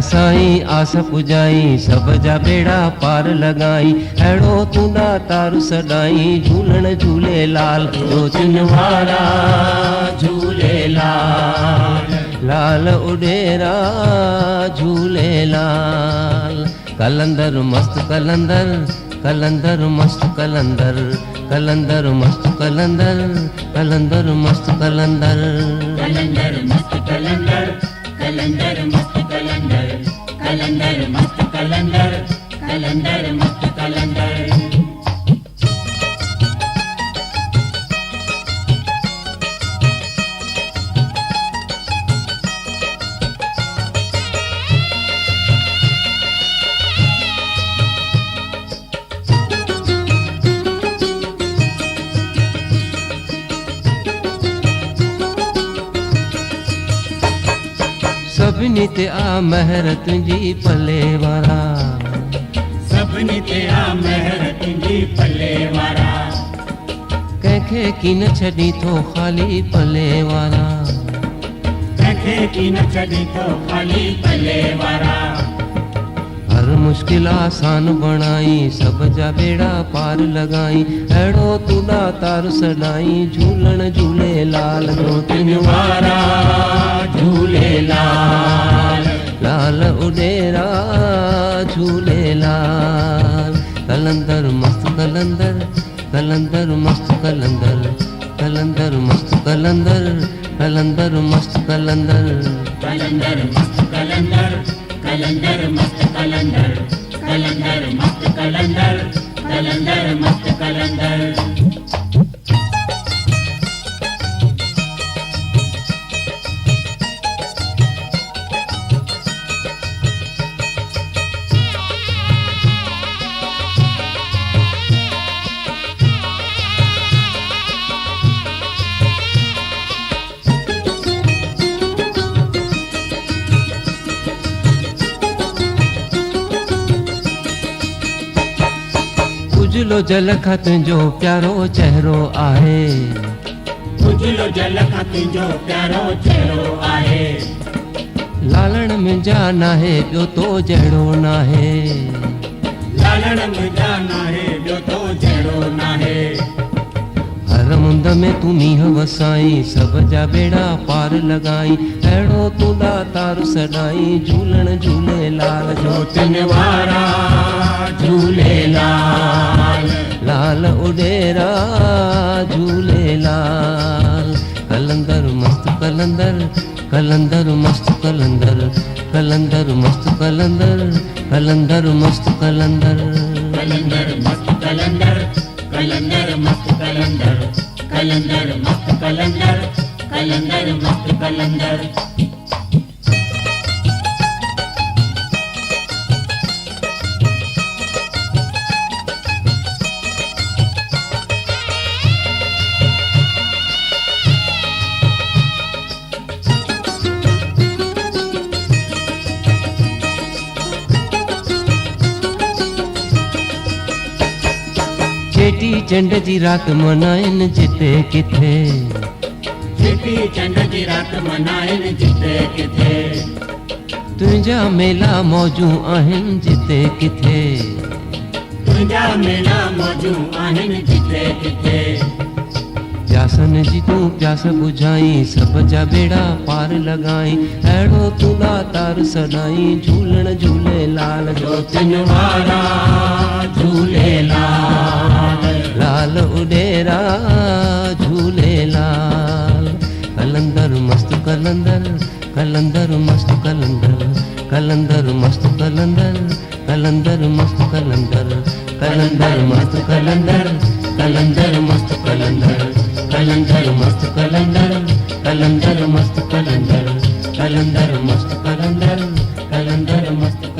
साईं आस पुजाई सब जा बेड़ा पार लगाई अड़ो तुंदा तार सदाई झूलण झूलेलाल जोतिन वारा झूलेलाल लाल उडेरा झूलेलाल कलंदर मस्त कलंदर कलंदर मस्त कलंदर कलंदर मस्त कलंदर कलंदर मस्त कलंदर कलंदर मस्त कलंदर कलंदर मस्त कलंदर कलंदर मस्त कलंदर कलंदर मस्त कलंदर। सभिनी ते आ महर तुंहिंजी पले वारा सभिनी ते आ महर तुंहिंजी पले वारा कंहिंखे की न छॾी थो ख़ाली पले वारा कंहिंखे की न छॾी थो ख़ाली पले वारा हर मुश्किल आसान बणाई सब जा बेड़ा पार लगाई अड़ो तुंदा तार सदाई झूलण झूलेलाल जोतिन वारा झूलेलाल लाल उडेरा झूलेलाल कलंदर मस्त कलंदर कलंदर मस्त कलंदर कलंदर मस्त कलंदर कलंदर मस्त कलंदर कलंदर मस्त कलंदर कलंदर मस्त कलंदर कलंदर मस्त कलंदर कलंदर मस्त कलंदर। उजलो जल खां तुंहिंजो प्यारो चेहरो आहे उजलो जल खां तुंहिंजो प्यारो चेहरो आहे लालण मुंहिंजा नाहे ॿियो तो जहिड़ो नाहे लालण मुंहिंजा नाहे ॿियो तो जहिड़ो नाहे हर मुंद में तूं मींहं वसाई सब जा बेड़ा पार लगाई अहिड़ो तुंदा तार सदाई झूलण झूलेलाल जोतिन वारा झूलेलाल लाल उडेरा झूलेलाल कलंदर मस्त कलंदर कलंदर मस्त कलंदर कलंदर मस्त कलंदर कलंदर मस्त कलंदर कलंदर मस्त कलंदर कलंदर मस्त कलंदर कलंदर मस्त कलंदर कलंदर मस्त कलंदर। चेटी चंड जी रात मनाइन जिते किथे चेटी चंड जी रात मनाइन जिते किथे तुंहिंजा मेला मौजूं आहिनि जिते किथे तुंहिंजा मेला मौजूं आहिनि जिते किथे प्यासन जी तूं प्यास बुझाई सब जा बेड़ा पार लगाई अहिड़ो तुंदा तार सदाई झूलण झूलेलाल जोतिन वारा झूलेलाल लाल उडेरा झूलेलाल कलंदर मस्त कलंदर कलंदर मस्त कलंदर कलंदर मस्त कलंदर कलंदर मस्त कलंदर कलंदर मस्त कलंदर कलंदर मस्त कलंदर कलंदर मस्त कलंदर कलंदर मस्त कलंदर कलंदर मस्त कलंदर कलंदर मस्त